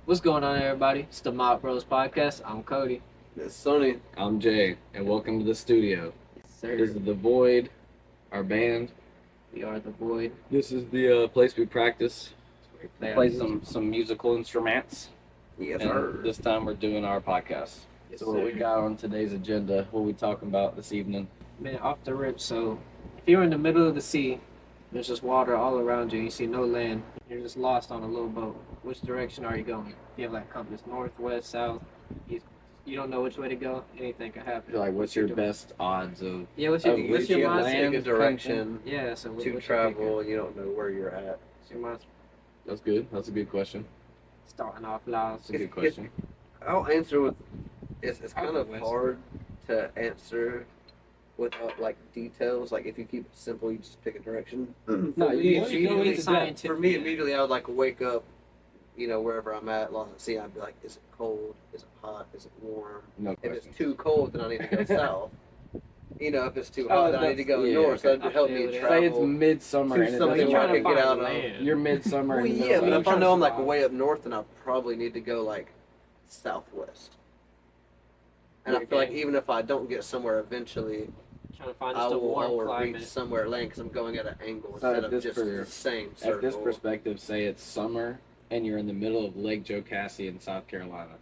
What's going on, everybody? It's the MaukBrosPodcast. I'm Cody. It's Sonny. I'm Jay, and welcome to the studio. Yes, sir. This is the Vøid, our band. We are the Vøid. This is the place we practice. We Play some musical instruments. Yes, And sir. this time we're doing our podcast. Yes, So what we sir. got on today's agenda, what we talking about this evening? Man, off the rip. So, if you're in the middle of the sea, there's just water all around you. You see no land. You're just lost on a little boat. Which direction are you going? You have like compass, north, west, south. You don't know which way to go. Anything could happen. Like, what's your best odds of Yeah, what's of your which you have to mindset? take a direction Yeah, so to travel, and you don't know where you're at. What's your mindset? That's good. That's a good question. Starting off loud. That's a good question. I'll answer with. It's I'll kind go of west. hard to answer without like details. Like if you keep it simple, you just pick a direction. No, For you me, you go immediately- into scientific. for me, immediately I would like wake up, wherever I'm at, lost at sea. I'd be like, is it cold? Is it hot? Is it warm? No If question. it's too cold, then I need to go south. If it's too hot, then I need to go yeah, north. So okay. that'd help I me feel that. travel. Say it's midsummer to and it something doesn't where I matter. can get out of. You're midsummer. Well, in the yeah, middle but of if I the know I'm like ocean. way up north, then I'll probably need to go like southwest. And I feel like Okay. even if I don't get somewhere eventually, Trying to find I just a will warm reach climate. somewhere land because I'm going at an angle So instead at of this just per- the same circle. At this perspective, say it's summer and you're in the middle of Lake Jocassee in South Carolina.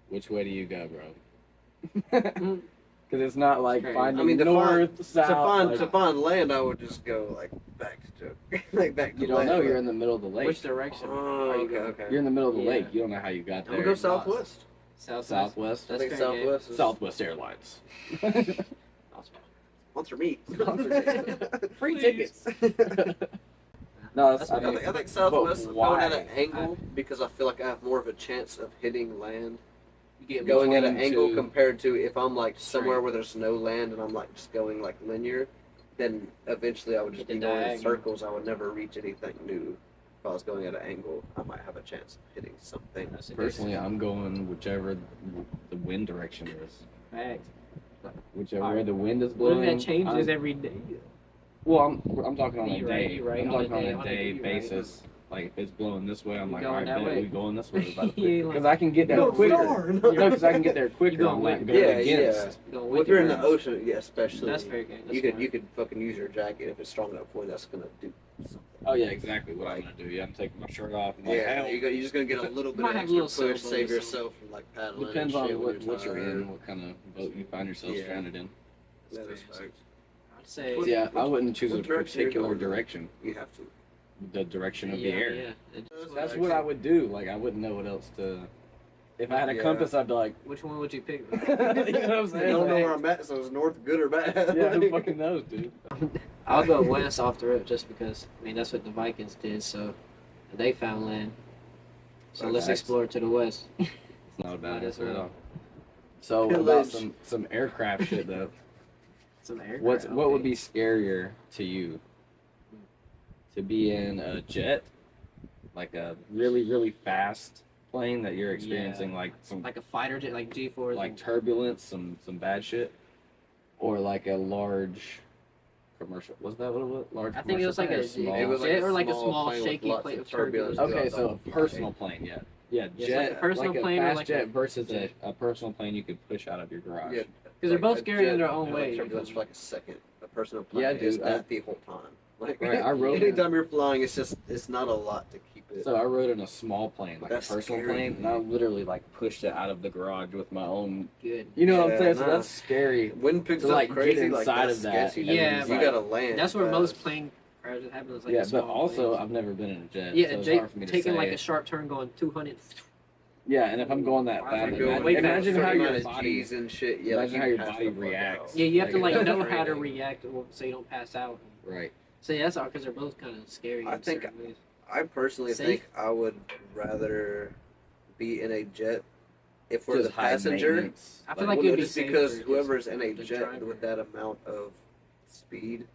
Which way do you go, bro? Because it's not like Crazy. finding I mean, to north, south. to like, find land, I would just go like back to like back to you don't land. know. You're in the middle of the lake. Which direction Oh, are you okay, going? okay. You're in the middle of the Yeah. lake. You don't know how you got I'm there. gonna go southwest. Southwest. I That's think fair game. southwest is Southwest Airlines. sponsor me. Free tickets. No, That's I I mean, think southwest but going at why? an angle because I feel like I have more of a chance of hitting land You get going at an between angle two. compared to if I'm like somewhere Straight. where there's no land and I'm like just going like linear, then eventually I would just Hit be the going in diagonal. circles. I would never reach anything new. If I was going at an angle, I might have a chance of hitting something. That's a Personally, I'm going whichever the wind direction is. fact. Whichever way Alright. the wind is What blowing. if that changes I'm- every day? Well, I'm talking on a You're right, day. you're right. I'm On a talking on day, a on a day day, you're right. basis. Like if it's blowing this way, I'm You like, going all right, that bet way? we going this way. You ain't Because like- I can get there No, quicker. star. No, because I can get there quicker. going I'm with- not going Yeah, against. You going Well, with if you're in it? the ocean, yeah, especially. That's fair game. That's You could smart. you could fucking use your jacket if it's strong enough for you. That's gonna do something. Oh yeah, exactly what I'm gonna do. Yeah, I'm taking my shirt off. And like, Yeah, hey, you're just gonna get a little bit Might of have a extra little push, sailboat save or yourself from like paddling. depends and shit on when what you're tired. in, what kind of boat you find yourself Yeah. stranded in. That is fact. I'd say. What- Yeah, I wouldn't choose a what direction you're particular going? direction. You have to. The direction of yeah, the air. Yeah. It- That's what I would do. Like I wouldn't know what else to. If I had a Yeah. compass, I'd be like, Which one would you pick? you know what I'm I saying? don't know Like, where I'm at, so is north good or bad? yeah, who fucking knows, dude? I'll go west off the rip just because, I mean, that's what the Vikings did, so they found land. So let's Facts. explore to the west. It's not a bad Might as answer at well. all. So what about some aircraft shit though? Some aircraft. What would be scarier to you? To be in a jet, like a really fast plane that you're experiencing like some like a fighter jet, like G4s? like turbulence, some bad shit, or like a large commercial. Was that what it was? Large. I think it was like commercial a plane or It was small? jet or like a small small plane with shaky lots plane of of turbulence. turbulence. Okay, Goes so up a personal plane, yeah. Yeah, Yes, jet, like a personal like plane a or fast like jet a versus jet. a personal plane you could push out of your garage. Yeah, they're both a scary in jet, their own way. Turbulence for like a second. A personal plane Yeah, is dude, that the whole time. Like Right, I rode it. anytime you're flying, it's not a lot to keep it. So I rode in a small plane, like That's a personal scary. plane, and I literally like pushed it out of the garage with my own. Good. You know what I'm Yeah, saying? So nah. that's scary. Wind picks To, up like, get crazy, like inside that's of that sketchy. and Yeah, you but gotta land. That's where most fast. plane crashes happen. Is like Yeah, the but small also planes. I've never been in a jet. Yeah, so it's Jake hard for me to taking say. like a sharp turn going 200. Yeah, and if I'm going that Wow, fast, you're Going way imagine fast. how your minus body. G's and shit. Yeah, Imagine like how your pass body the fuck reacts. out. Yeah, you have to like know how to training. react so you don't pass out. Right. So yeah, that's all because they're both kind of scary. I in think- certain ways. I personally Safe? think I would rather be in a jet if we're Just the high passenger. maintenance. I feel Well, like no, it'd be just safer because just whoever's in a the jet driver. with that amount of speed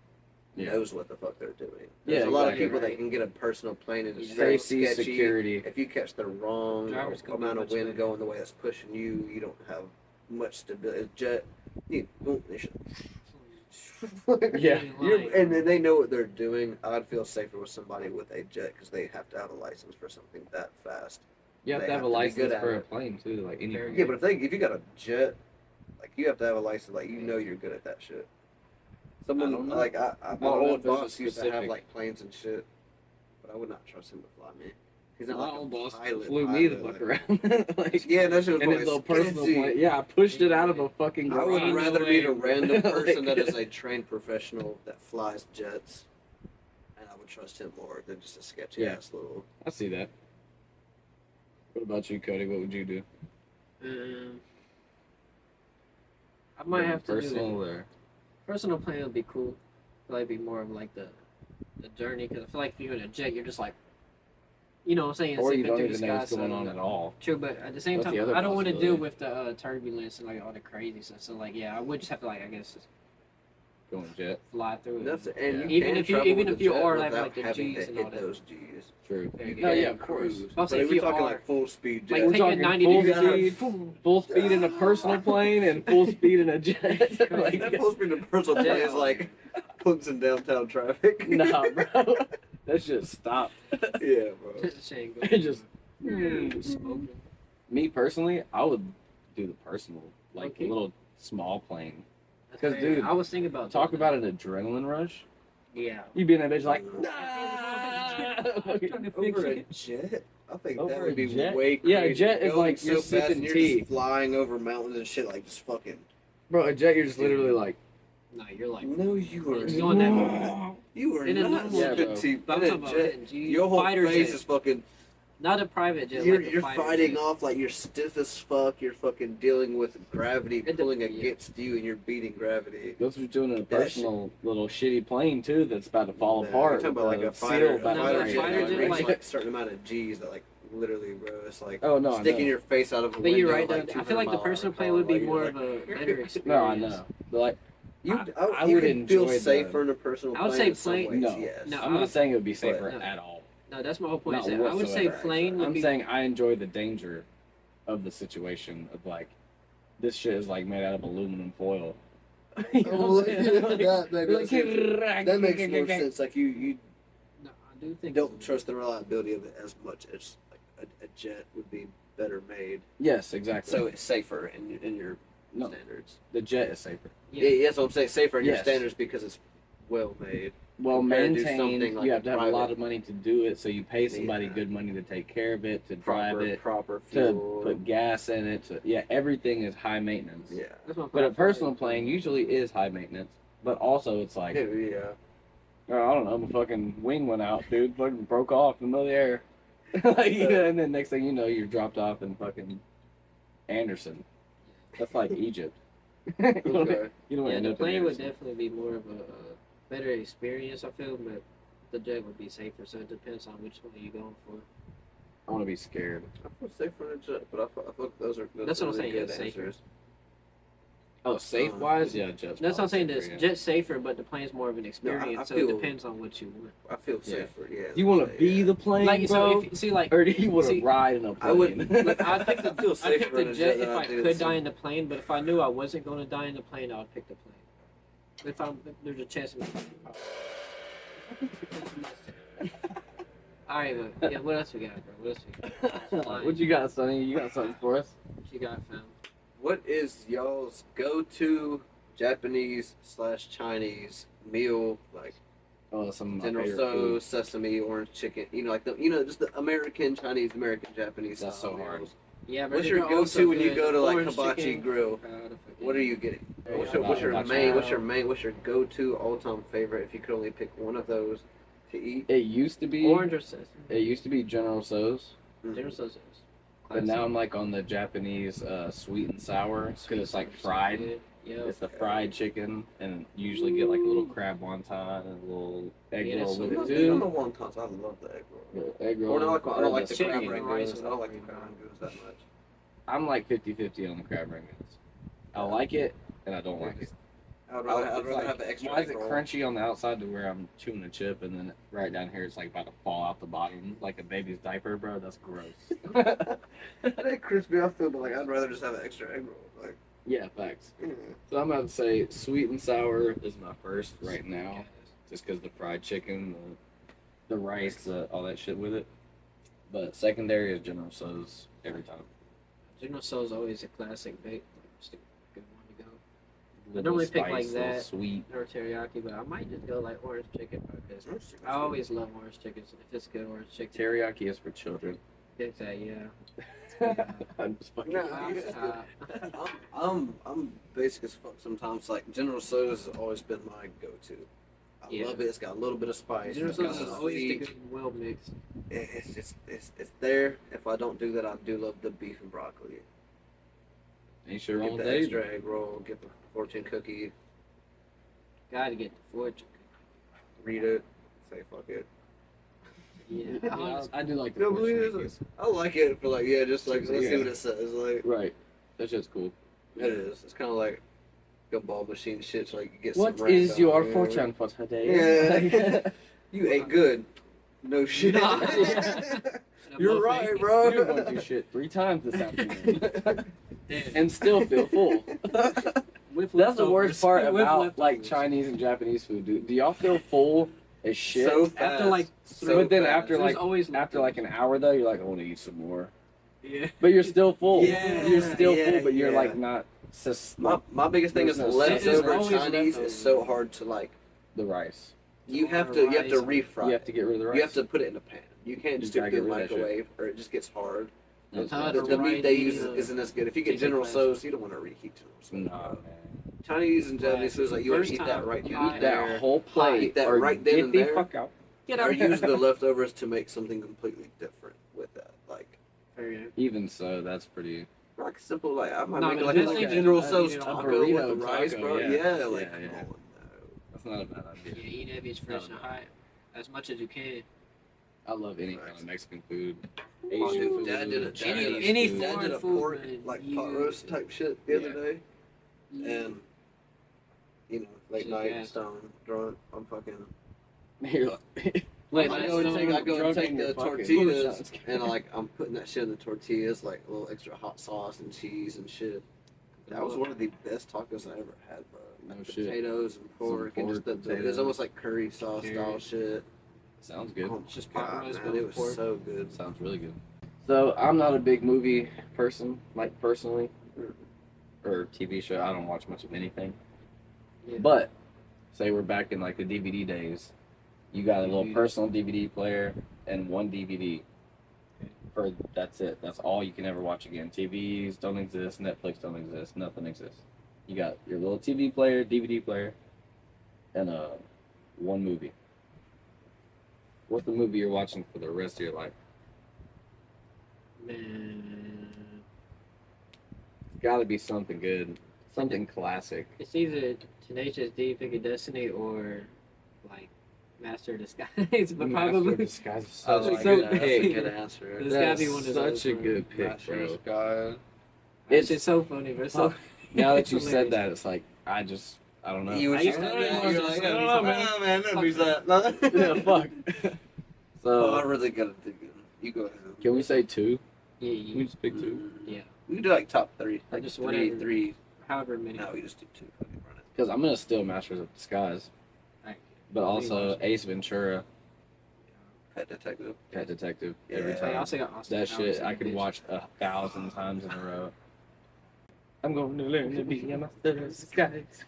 Yeah. knows what the fuck they're doing. Yeah, There's a lot of exactly people right. that can get a personal plane and it's Yeah. very Safety, sketchy. security. If you catch the wrong Driver's gonna be amount of much wind better. going the way it's pushing you, you don't have much stability. A jet, boom, they should. Yeah. And then they know what they're doing. I'd feel safer with somebody with a jet because they have to have a license for something that fast. You have They to have a have to be license good at for a it. plane too, like any. Very Yeah, but if you got a jet, like you have to have a license. Like you know you're good at that shit. I don't Someone know. like my don't know old if there's a boss used to have specific- like planes and shit, but I would not trust him to fly me. He's not My like a old boss pilot, flew me the pilot, fuck like- around. Like, Yeah, that shit was and probably his little sketchy. personal plane. Yeah, I pushed it out of a fucking I garage. would Ain't no rather way, meet a bro. random person Like- that is a trained professional that flies jets, and I would trust him more than just a sketchy Yeah. ass little. I see that. What about you, Cody? What would you do? I might have to do personal it. or Personal plane would be cool. I feel like it'd be more of like the journey, because I feel like if you're in a jet, you're just like, you know what I'm saying, or you zipping don't through even the know sky. what's going so- on at all. True, but at the same That's the time, other I don't want to deal possibility. with the turbulence and like all the crazy stuff. So like, yeah, I would just have to like, I guess, just Going jet. fly through it. That's and Yeah. you Even can if you- travel even with if the you jet are without having, like, the having Gs to and all hit that. those G's. True. There you No, go. yeah, of course. Cruise. Also, But if if we're you talking are- like full speed Like, jet, We're take it talking 90 full degrees. speed, full speed in a personal plane and full speed in a jet. Like, that full speed in personal plane is like puts in downtown traffic. nah, bro. That shit stopped. Yeah, bro. Just a shame. It just. Smoking. Me personally, I would do the personal, like Okay. a little small plane. That's 'Cause, fair. dude, I was thinking about Talk doing about an adrenaline rush. that. Yeah. You'd be in that bitch like, Over a jet? I think Over that would a be jet? way crazy. Yeah, a jet is Going like you're so fast sipping and you're tea. just flying over mountains and shit, like just fucking. bro, a jet, you're just literally like, No, you're like. No, you are It's going that not. You are In a not normal Yeah, sipping bro. tea. But I'm In talking a about jet, hitting G. your whole Fighter face jet. is fucking. Not a private jet. You're like a you're fighter fighting jet. off like you're stiff as fuck. You're fucking dealing with gravity It pulling dep- yeah. against you, and you're beating gravity. that's what you're doing in a That personal little shitty plane too that's about to fall Nah, apart. You're talking about with like a the fighter, seal a about to fighter break. jet, fighter that jet, reaches like- like a certain amount of G's that like literally, bro. It's like Oh no, I sticking know. your face out of a But window. you're right. Like though. I feel like the 200 personal mile plane an hour, would be like, more you're of a better experience. No, I know. But like, You, I you would can feel enjoy the- safer in a personal I would plane say in some plane- ways, no, yes. No, I'm I not would- saying it would be safer no. at all. No, that's my whole point. Not Is that I would say whatsoever. plane would I'm be. saying I enjoy the danger of the situation of like, this shit is like made out of aluminum foil. You know Oh, what I'm saying? Like- that makes more sense. Like you No, I do think. don't trust the reliability of it as much as like a jet would be better made, Yes, exactly. so it's safer in your No. standards. The jet is safer. Yeah, that's what I'm saying. Safer in your Yes. standards because it's well made. Well Compared to maintained, something like you a have to have a private- lot of money to do it, so you pay somebody Yeah. good money to take care of it, to Proper, drive it, proper to fuel. put gas in it. Yeah, everything is high maintenance. Yeah. That's my point. But I a feel personal like- plane usually is high maintenance, but also it's like, Yeah. oh, I don't know, my fucking wing went out, dude, fucking broke off in the middle of the air. Like, you know, and then next thing you know, you're dropped off in fucking Anderson. That's like Egypt. You don't, Okay. you don't Yeah, end the up in plane would Anderson. definitely be more of a better experience. I feel, but the jet would be safer. So it depends on which one you're going for. I want to be scared. I feel safer in a jet, but I feel those are That's what I'm saying, Good yeah, safer. answers. Oh, safe wise, yeah, jet's That's what I'm saying. probably This safer, yeah. jet's safer, but the plane's more of an experience. so feel- it depends on what you want. I feel Yeah. safer. Yeah. Do you want to yeah. be the plane, Like bro? so, if you see, like Or do you want to see, ride in a plane? I would- look, I'd pick the I feel I'd safer pick the in a jet jet if than I I do could in die in the plane. But if I knew I wasn't going to die in the plane, I would pick the plane. If there's a chance of All right, but yeah, what else we got, bro? What else we got? What you got, Sonny? You got something for us? What you got, fam? What is y'all's go-to Japanese/Chinese meal? Like Oh, some of my General favorite Tso, food. sesame, orange chicken. You know, like just the American, Chinese, American, Japanese. That's style so hard. meals. Yeah, bro. What's they're your also go-to when you good. go to like Orange Hibachi chicken. Grill? What are you getting? What's your what's your go-to all-time favorite? If you could only pick one of those to eat. It used to be Orange or sesame? It used to be General Tso's, General Tso's. but now I'm like on the Japanese sweet and sour because it's like fried. Yeah. It's the fried chicken, and you usually get like a little crab wonton and a little egg Yeah, roll that's with so it good. too. I'm the wontons. I love the egg roll. The egg roll. Or I don't like the chicken crab and rangoons. rice I with don't like the cream crab on. rangoons that much. I'm like 50-50 on the crab rangoons. I like it, and I don't like it. I'd It's rather like, have the extra why is egg it roll. crunchy on the outside to where I'm chewing a chip, and then right down here it's like about to fall out the bottom like a baby's diaper, bro? That's gross. It ain't crispy, I feel, but like I'd rather just have an extra egg roll. Like, Yeah, facts. So I'm about to say sweet and sour is my first right now, just because the fried chicken, the rice, all that shit with it. But secondary is General Tso's every time. General Tso's always a classic bait. Just a good one to go. Little normally spice, pick like little that. sweet. Or teriyaki, but I might just go like orange chicken because I always love orange chicken. If it's good orange chicken. Teriyaki is for children. It's that, yeah. I'm just fucking. No, I'm basic as fuck sometimes. Like General Tso's has always been my go-to. I love it. It's got a little bit of spice. General It's got Tso's is some always the sweet. good and well mixed. It's just it's there. If I don't do that, I do love the beef and broccoli. Ain't sure Get wrong the with extra egg roll. Get the fortune cookie. Gotta get the fortune. Read it. Say fuck it. Yeah. I do like the No, believe fortune this. cookies. I like it for like just like let's see Yeah. what it says. Like Right. That's just cool. it is. It's kind of like gumball machine shit. So like you get What some is random, your you know? fortune for today? Yeah. You ate good. No shit. Nah. You're right, bro. You're going through shit 3 times this afternoon. Damn. And still feel full. With That's the worst leftovers. part With about like leftovers. Chinese and Japanese food. Do y'all feel full as shit? So fast. After like but then fast. after There's like always after like an hour though, you're like, I want to eat some more. Yeah. But you're still full. Yeah, You're still yeah, full, but you're yeah. like not. My biggest thing is There's no leftover always Chinese leftovers. is so hard to like. The rice. You have to refry. You have to get rid of the rice. You have to put it in a pan. You can't just You do it gotta in the get rid of that microwave or it just gets hard. That's How bad. to The meat they right use in, isn't as good. If you get chicken General breast. Tso's, you don't want to reheat General Tso's. Nah, man. Chinese and Japanese food is like you want to First eat that time right you then eat and That there. whole plate. Eat that or right then get and the there. fuck out. Get Or out. use the leftovers to make something completely different with that. Like Even so, that's pretty. simple. Like I might No, make but like just a think General you eat Tso's it on a taco with burrito the rice, taco, bro. yeah. Yeah, like Yeah, yeah. come on, That's not a bad Yeah, idea. eat every fresh and hot as much as you can. I love any kind of Mexican food, no. Asian Dude, food, Dad did a Chinese any food. Dad did a foreign pork food, like you- pot roast type shit the other day, Yeah. and late Shit, night, yeah. stone, drunk. I'm fucking. You're like, Wait, I that's go and so take drunk the and you're fucking- tortillas and I'm putting that shit in the tortillas, like a little extra hot sauce and cheese and shit. That was one of the best tacos I ever had, bro. No Like shit. potatoes and pork and just pork, it was potatoes. almost like curry sauce style Carrot. shit. Sounds good. Oh, Just pot God, roast man, with it was pork. so good. Sounds really good. So I'm not a big movie person, like personally, or TV show. I don't watch much of anything. Yeah. But say we're back in like the DVD days, you got a little DVD. personal DVD player and one DVD. For that's it. That's all you can ever watch again. TVs don't exist. Netflix don't exist. Nothing exists. You got your little TV player, DVD player, and one movie. What's the movie you're watching for the rest of your life? Man, It's got to be something good, something classic. it's either Tenacious D, Pick a Destiny, or like Master of Disguise. But Master of probably Disguise is I such like a so- good that. That's a pick. good answer. It's gotta be That's one of those, such a bro. good pick, Master's bro. God. it's just so funny, but so Now that you it's said hilarious. that, it's like I don't know. You I was used just to- that. I You're used like, to- oh, man. man, don't use that. Yeah, fuck. Oh, I So really gotta dig in. You go ahead. can we say 2? yeah, Can we you, just pick 2? yeah, We can do like top 3. Like just three, whatever. 3. however many. No, we just do 2. Fucking run it. Because I'm gonna steal Masters of Disguise, Like, but also watch it. Ace Ventura, Pet Detective. Pet Detective, every Yeah. I time. also got Austin That Powers shit in I the could bitch. watch 1,000 times in a row. I'm going to learn to be a master of disguise.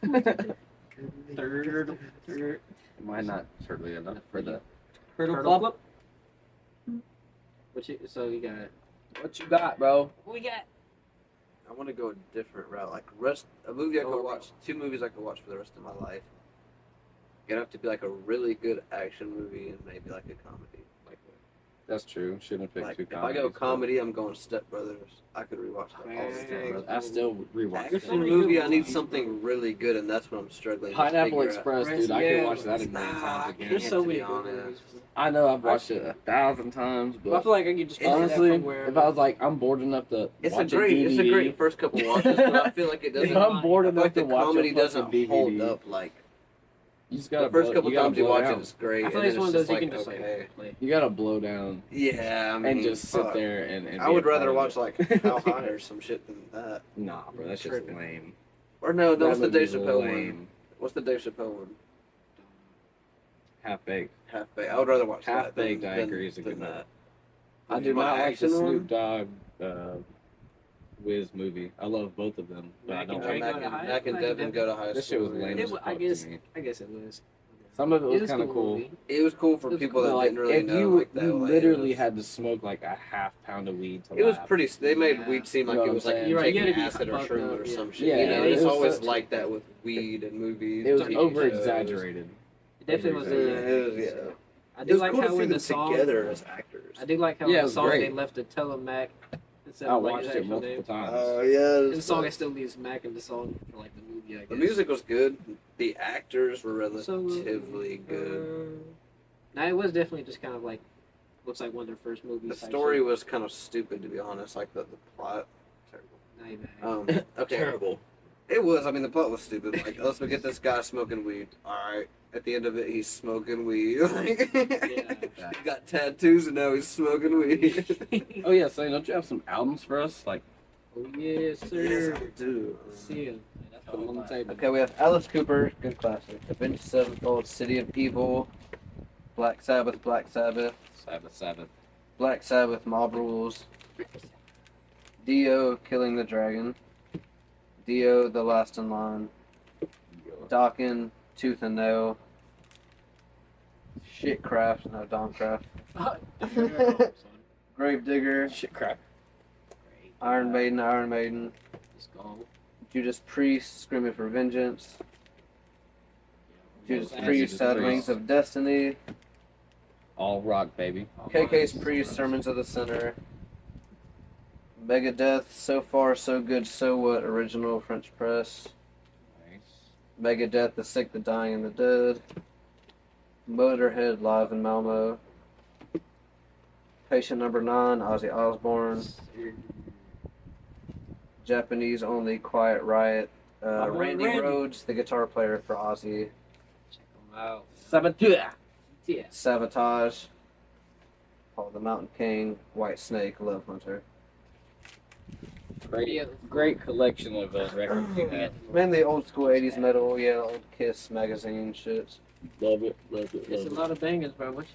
Third. Am I not turtly enough for the Turtle Club. So you got What you got, bro? what we got? I want to go a different route. Like a movie I could watch, 2 movies I could watch for the rest of my life. It'd have to be like a really good action movie and maybe like a comedy. That's true. Shouldn't have picked Like 2 if I comedies. go comedy, I'm going Step Brothers. I could rewatch that all the Man. time. I still rewatch Action so many movie, good I need movies, something really good, and that's what I'm struggling. to Pineapple figure out. Express, Express, dude. I yeah. could watch that a million Nah, times I again. There's so to many be good honest. movies. I know I've watched it 1,000 times, But I but feel like I could just play that honestly, from wherever. if I was like, I'm bored enough to It's watch a great, DVD, it's a great first couple watches, but I feel like it if doesn't. I'm bored I feel enough like to the watch comedy a doesn't fucking hold DVD, up like you just gotta the first blow, couple you gotta times you blow watch down. it. It's great. I feel and like it's then one of it's those you just can just okay. like play. You gotta blow down Yeah, I mean, and just sit fuck. there and I be would a part rather of watch it. like How High or some shit than that. Nah, bro, that's just Tripping. lame. Or no, That what's the Dave movie's Chappelle one? lame. What's the Dave Chappelle one? Half baked. Half Baked. I would rather watch Half that. Baked, than, I agree, is a than good movie. that. I do My not like the action Snoop one? Dogg Wiz movie. I love both of them, but I Mac don't and like Drake Mac go to and, high- Mac and Mac and Devin Devin. go to high This school. shit was lame yeah. as I fuck guess to me. it was. Some of it was a kind of cool. movie. It was cool for It was people cool. that Like didn't really if know. you Like that, you like, literally it was, had to smoke like a half pound of weed to It was laugh. pretty. They made Yeah. weed seem You like know it what was I'm like saying? You're right, you taking had to be acid or fucked shrooms up, or yeah. some shit. Yeah, you know, it it's was always such- like that with weed and movies. It was TV over shows. exaggerated. It definitely was. Yeah, it was, yeah. I It do was like cool how to see in them the song. together as actors. I do like how Yeah, it in the was song they great. left to tell him Mac instead I of like watched his it actual multiple name. times. Oh yeah. In the song, it still leaves Mac in the song for like the movie. I guess. The music was good. The actors were relatively good. Now it was definitely just kind of like looks like one of their first movies. The type story shit. was kind of stupid, to be honest. Like the plot, terrible. Not even bad. Okay. Terrible. It was. I mean, the plot was stupid. Like, let's get this guy smoking weed. All right. At the end of it, he's smoking weed. Like, he got tattoos and now he's smoking weed. Oh yeah, so don't you have some albums for us? Like Oh yes, Yes, sir. I do. See him. That's put them on the table. Okay, we have Alice Cooper, good classic. Avenged Sevenfold, City of Evil, Black Sabbath, Sabbath. Black Sabbath, Mob Rules, Dio, Killing the Dragon, Dio, The Last in Line, Dokken, Tooth and Nail, Shitcraft, no, Domcraft, Gravedigger, Shit crap. Iron Maiden, Just go. Judas Priest, Screaming for Vengeance, Judas Judas Priest, Sad Priest. Wings of Destiny, All rock, baby. KK's Priest, Sermons of the Sinner, Megadeth, So Far, So Good, So What, original French press, Nice. Megadeth, The Sick, The Dying, and the Dead, Motorhead, Live in Malmo, Patient Number 9, Ozzy Osbourne, Japanese Only, Quiet Riot, Randy Randy. Rhoads, the guitar player for Ozzy, Check them out. Saboteur. Yeah. Sabotage, Paul the Mountain King, White Snake, Love Hunter. Great collection of records you had. Mainly old school 80s metal, yeah, old Kiss magazine shit. Love it. It's a lot of bangers, bro. What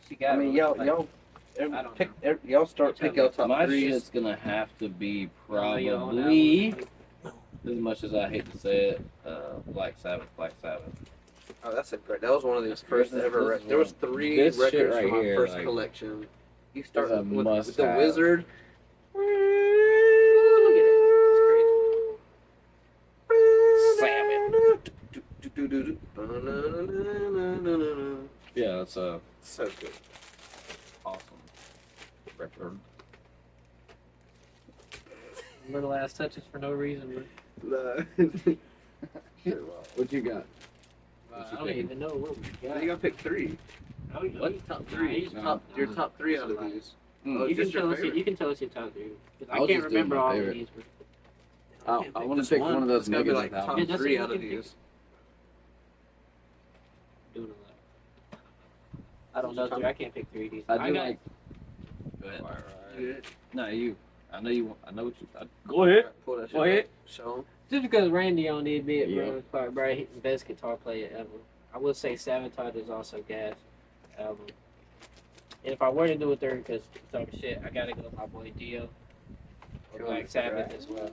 you got? I mean, bro? y'all I don't pick, know. y'all start Tell pick your me. top My threes. shit's gonna have to be You know your own probably, album. as much as I hate to say it, Black Sabbath. Oh, that's a great. That was one of the This first is- ever. this is There was one- 3 this shit records right from my here, first like, collection. You start is a with the must-have. Wizard. Yeah, that's a So good. awesome record. Little ass touches for no reason, bro. What you got? I don't even know what we got. You gotta pick 3. I don't know. What? Top Nah, three? your top 3 out of these. Oh, You can just your tell us. favorite. You can tell us your top three. 'Cause I I'll can't just do remember my all favorite. of these. Bro. I want Just to pick one of those It's gotta be Megadeth like top albums. Yeah, 3 that's out what of you can these. Doing a lot. I don't know. Three. I can't pick 3 of these. I do got like. Go ahead. Yeah. No, you. I know you. I know what you. Go ahead. Pull that shit Go ahead. up. Show 'em. just because Randy on the admit, Yeah. bro, probably he's the best guitar player ever. I will say Sabotage is also gas album. And if I were to do a third, because talking shit, I gotta go with my boy Dio or Black Sabbath as well.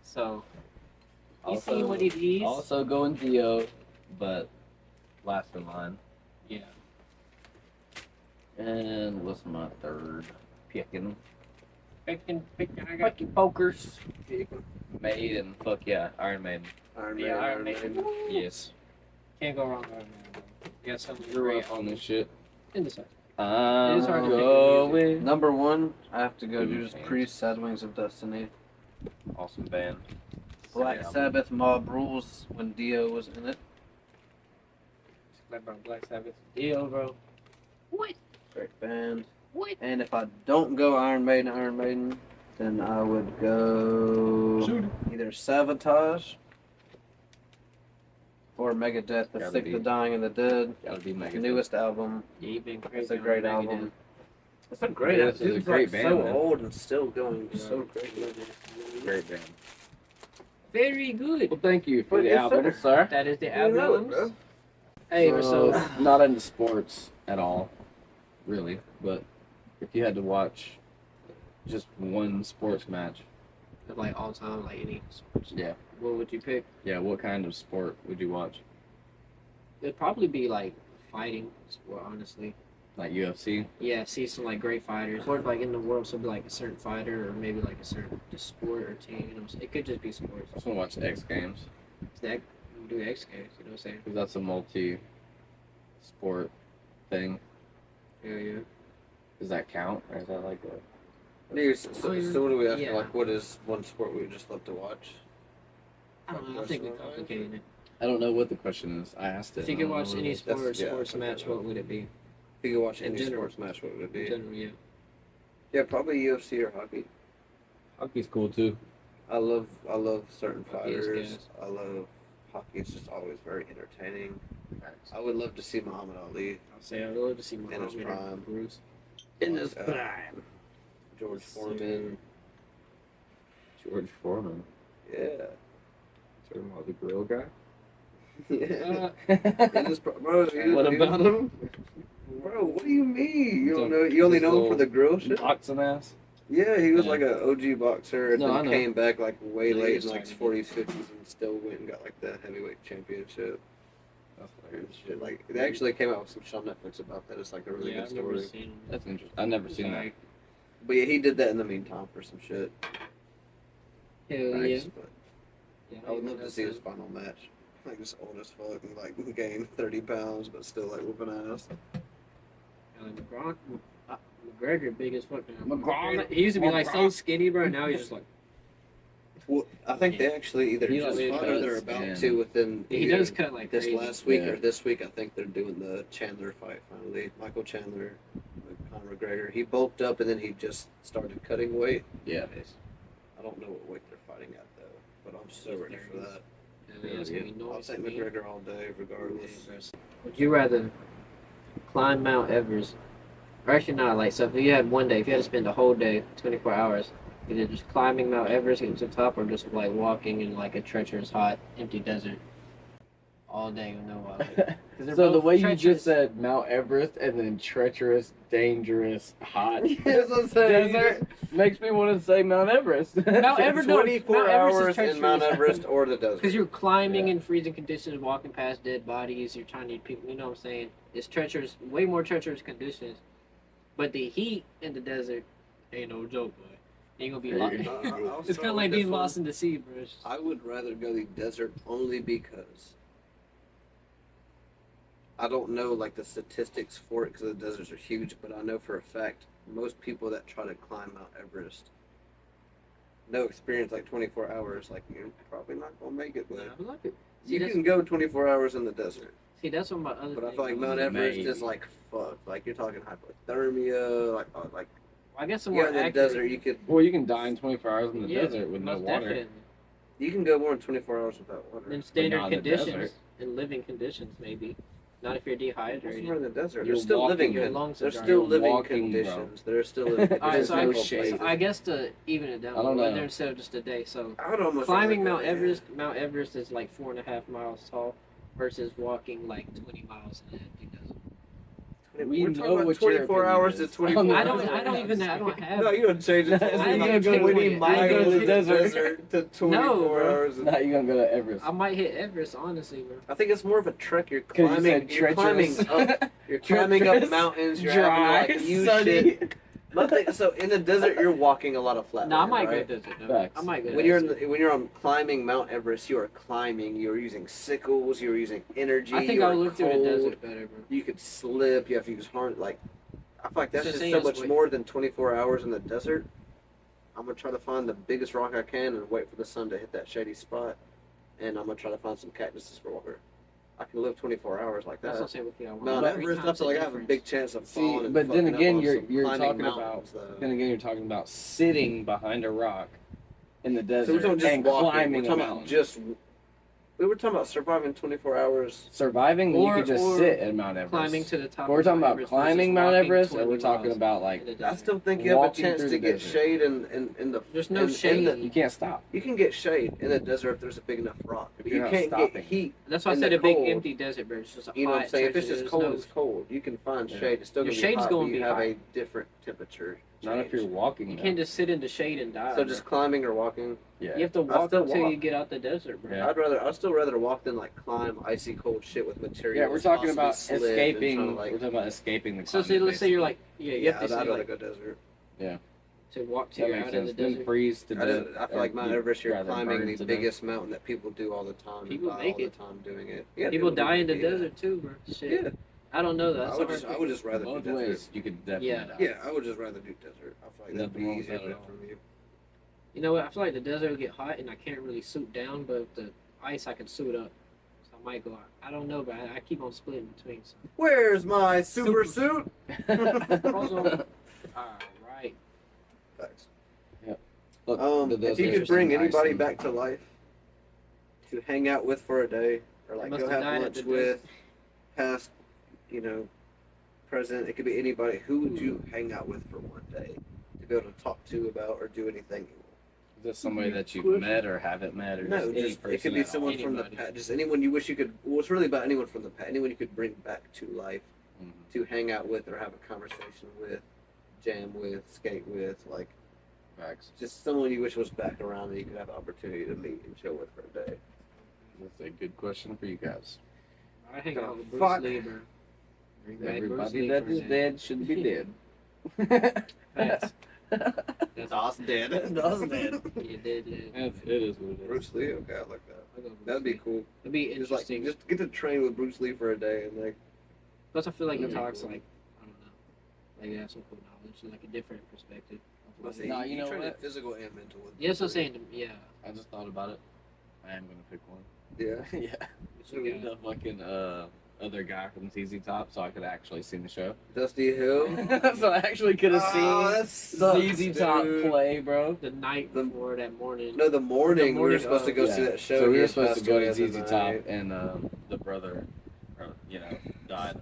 So you see one of these? Also going Dio, but last in line. Yeah. And what's my third? Picking. Picking, I got Fucking pokers. Maiden. Fuck yeah. Iron Maiden. Iron Yeah, Man, Iron Maiden. Yes. Can't go wrong with Iron Man. You got something Grew great up on this shit. in the side. I'm hard to pick going. Number 1, I have to go Ooh, Judas thanks. Priest, Sad Wings of Destiny. Awesome band. Black Yeah. Sabbath, Mob Rules, when Dio was in it. Black Sabbath. Dio, bro. What? Great band. What? And if I don't go Iron Maiden, then I would go either Sabotage or Megadeth, The Gotta Sick, be. The Dying, and the Dead. Gotta be Megadeth. Newest album. Yeah, you've been crazy. It's a on great Megadeth. album. It's a great Yeah, album. this is a Dude's great like band, so man. old and still going Yeah. so great. Great band. Very good. Well, thank you for the Yes, album, sir. sir. That is the You know it, album. bro. Hey, so Not into sports at all, really. But If you had to watch just one sports match, Of like all time, like any sports. yeah, What would you pick? yeah, what kind of sport would you watch? It'd probably be like fighting sport, honestly. Like UFC? Yeah, see some like great fighters. Or like in the world, so it'd be like a certain fighter, or maybe like a certain just sport or team. You know, it could just be sports. I just want to watch X Games That do X Games. You know what I'm saying? because that's a multi-sport thing. Yeah. Does that count, or is that like a? So what do we ask? Yeah. Like, what is one sport we would just love to watch? I don't know. I think we're complicating it. I don't know what the question is. I asked it. If you and I could don't watch know any what it is. sports okay, match, no. what would it be? If you could watch In any general. sports match, what would it In be? general, yeah. Yeah, probably UFC or hockey. Hockey's cool too. I love certain Hockey is fighters. gas. I love hockey. It's just always very entertaining. I would love to see Muhammad Ali I'll say I'd love to see In his Muhammad prime. Bruce. in his Uh, prime. George Yes, Foreman. George Foreman. Yeah. Talking about the grill guy. Yeah. Uh, In his bro, What about him? Bro, what do you mean? You don't So, know? You only his know him for little the grill shit? Boxing ass. Yeah, he was Yeah. like an OG boxer and No, I then know. came back like way No, he late was in like starting his 40s, 50s and still went and got like the heavyweight championship That's and shit. Like, they actually came out with some show on Netflix about that. It's like a really yeah, good I've never story. seen. That's interesting. I've never seen that. But yeah, he did that in the meantime for some shit. Hell yeah. Nice, but Yeah, I would love to that's see his it. final match. Like, just old as fuck and like gained 30 pounds, but still like whooping ass. McGregor, big as fuck now. McGregor- He used to be like so McGregor. skinny, bro. Now he's just like Well, I think they actually either He just like fought or they're cuts about and- to within he either does cut like this crazy. last week Yeah. or this week. I think they're doing the Chandler fight finally. Michael Chandler, with Conor McGregor. He bulked up and then he just started cutting weight. Yeah. I don't know what weight they're fighting at though, but I'm so ready for that. Yeah, it's gonna be I'll noise take to me. McGregor all day, regardless. Would you rather climb Mount Everest? Or actually not, like, so if you had one day, if you had to spend a whole day, 24 hours, either just climbing Mount Everest, getting to the top, or just like walking in like a treacherous, hot, empty desert all day with no water. 'Cause they're So the both way you treacherous. just said Mount Everest and then treacherous, dangerous, hot That's what I'm saying. desert makes me want to say Mount Everest. Mount Everest, no, 24 Mount Everest is hours in Mount treacherous. Everest or the desert. Because you're climbing Yeah. in freezing conditions, walking past dead bodies, you're trying to eat people, you know what I'm saying? It's treacherous, way more treacherous conditions. But the heat in the desert ain't no joke, boy. Ain't gonna be Hey. lost. I'll It's start kind of like with this being one. lost in the sea, bro. It's just- I would rather go the desert only because I don't know like the statistics for it because the deserts are huge, but I know for a fact most people that try to climb Mount Everest, no experience like 24 hours, like you're probably not gonna make it. Yeah, But I like it. See, you that's, can go 24 hours in the desert, see, that's what my other but I thing feel like was. Mount Everest Maybe. is like fucked. Like you're talking hypothermia, like I guess some yeah, more in the accurate. desert you could Well, you can die in 24 hours in the Yeah, desert with no most water. definitely. you can go more than 24 hours without water. In standard not in the conditions, desert. in living conditions, maybe. Not if you're Somewhere dehydrated. in the desert. You're There's still walking, living. your lungs are There's dry. still You're living walking, bro. conditions. There's still living All right, conditions. so in I, cold shade. places. I guess to even it down, I don't we're know. there instead of just a day. So I would almost climbing rather Mount go, Everest, Mount Everest is like 4.5 miles tall, versus walking like 20 miles in an empty desert. We We're know talking about what your 24 hours opinion to is. 24 I'm I not- don't. I don't even. I don't have. No, you don't change it. I ain't gonna go take 20 20 miles I in ain't the gonna desert. to 24 No, bro. hours. Nah, you gonna go to Everest. I might hit Everest, honestly, bro. I think it's more of a trek. You're 'Cause you climbing. said You're climbing treacherous. up. You're climbing up Treacherous, mountains. You're dry, having to like use sunny. shit. But so in the desert, you're walking a lot of flat. No, I land, might right? go desert. No. Facts. I might go. When you're desert. when you're on climbing Mount Everest, you are climbing. You're using sickles. You're using energy. I think you I are would live through the cold. desert better, bro. You could slip. You have to use harness. Like, I feel like that's So just saying so it's much way- more than 24 hours in the desert. I'm gonna try to find the biggest rock I can and wait for the sun to hit that shady spot, and I'm gonna try to find some cactuses for water. I can live 24 hours like That's that. what I'm saying with you. Mount But- Everest, I feel like I have a big chance of See, falling. And but then fucking up again, on you're- some you're climbing talking about- mountains, though. Then again, you're talking about sitting behind a rock in the So desert we're talking just and walking. climbing We're a talking about mountain. just We were talking about surviving 24 hours. Surviving, you Or- could just or sit at Mount Everest. Climbing to the top. But we're of talking Mount about Everest climbing versus Mount walking Everest, or 20 we're talking miles about like in the I desert. still think you have a Walking chance through to the get desert. shade in the. There's no in shade. you can't stop. You can get shade in the desert if there's a big enough rock. If But you're you not can't stopping. get heat. That's why I in said the a big cold. empty desert, but it's just a You know what I'm hot saying? If it's stretch, just there's cold, no- it's cold. You can find Yeah. shade. It's still Your gonna be shade's hot, gonna but be you have hot. a different temperature. Not if you're change. walking. You though. can't just sit in the shade and die. So bro. just climbing or walking. Yeah. You have to walk still until walk. you get out the desert, bro. Yeah. I'd still rather walk than like climb icy cold shit with material. Yeah, we're talking about possibly slip and escaping. trying to, like, We're talking about escaping the. So say, climate, let's say you're basically. like, you yeah, have to I'd say rather like go desert. to walk till That you're makes out in sense. the Then desert. freeze to death. I feel like Mount Everest, you're rather climbing burn the to death. biggest mountain that people do all the time. People and die make all it. the time doing it. Yeah, People die in the do that. desert too, bro. Shit. Yeah, I don't know that. I would just rather do Both desert. ways, you could definitely Yeah. die. Yeah, I would just rather do desert. I feel like that'd Nothing be wrong with easier that at all. for me. You know what? I feel like the desert will get hot and I can't really suit down, but with the ice I can suit up. So I might go out. I don't know, but I keep on splitting between. So. Where's my super suit? Also, alright. Facts. Look, the If you desert's could bring nice anybody and- back to life to hang out with for a day, or like must go have have died at lunch the with, past, present, it could be anybody. Who would you hang out with for one day to be able to talk to about or do anything? Is this somebody that you've Question. met or haven't met, or No, just any just person it could be at all? someone from the Anybody. past. Just anyone you wish you could. Well, it's really about anyone from the past. Anyone you could bring back to life Mhm. to hang out with or have a conversation with, jam with, skate with, like Facts. just someone you wish was back around that you could have the opportunity to meet and chill with for a day. That's a good question for you guys. I hang out with Bruce Fuck. Lee, bro. Bring back Bruce Everybody Lee that for is a day. dead should be dead. Facts. That's Dos dead. Dos dead. You did live. It is what it is. Bruce Lee. Okay, I like that. I'll go Bruce That'd be Lee. cool. It'd be Just like interesting. just get to train with Bruce Lee for a day and like. Plus, I feel like he That'd be talks cool. like, I don't know, like he has some cool knowledge, and like a different perspective. of Let's life. see, Nah, you know train what? physical and mental. With Yeah, that's what I'm Bruce saying. Yeah. I just thought about it. I am gonna pick one. Lee. Yeah. Yeah. So we got- The fucking other guy from ZZ Top, so I could actually see the show. Dusty Hill. So I actually could have that seen sucks, ZZ Top dude. play, bro. the night before that morning. No, the morning, we were morning, supposed to go Yeah. see that show. So we He were had supposed to passed go away to at the ZZ Top, night. and the brother, died.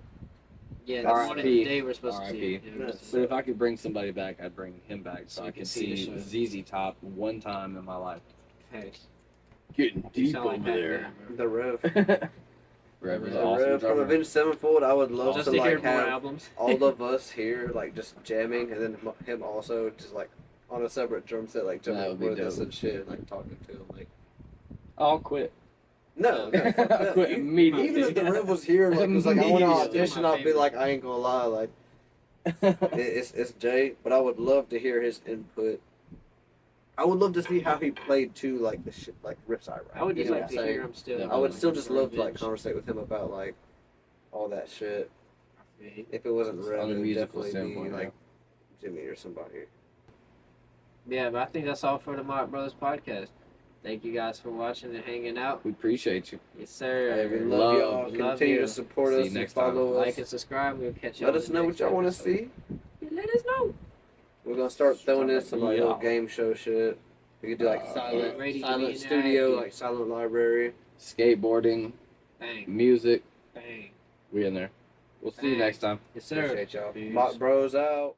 Yeah, the R.I.P. morning the day we're supposed to see R.I.P. it. Yeah, we're Yes. supposed But to if I could bring somebody back, I'd bring him back so So I you could can see see the ZZ Top one time in my life. see it. Getting You deep sound like over that there. man, bro. The Rev. Rever's The awesome Rev from drummer. Avenged Sevenfold. I would love Just to to hear like more have albums. all of us here, like just jamming, and then him also just like on a separate drum set, like That jumping would be with us dope. and shit, and like talking to him. Like, I'll quit. no, no, fuck I'll that. quit immediately. Even if the Rev was here, like was like I want to Immediately. audition, My I'd be favorite. like, I ain't gonna lie, like it's Jay, but I would love to hear his input. I would love to see how he played too, like the shit, like riffs I write. I would you just know like what to I'm hear saying? him still. Yeah, I would still just love to like Revenge. conversate with him about like all that shit. Yeah. If it wasn't Rev, On it a would musical definitely be standpoint, like Jimmy or somebody. Yeah, but I think that's all for the MaukBros podcast. Thank you guys for watching and hanging out. We appreciate you. Yes, sir. Hey, we Love- love y'all. love Continue you. to support See us you and next time. follow us. Like and subscribe. We'll catch you. Let us know what y'all want to see. Let us know. We're gonna start throwing in some like Yeah. little game show shit. We could do like silent, Ready to silent be studio, interactive. like silent library. Skateboarding, Bang. music, Bang. we in there. We'll see you Bang. next time. Yes, sir. Appreciate y'all. Peace. Mock Bros out.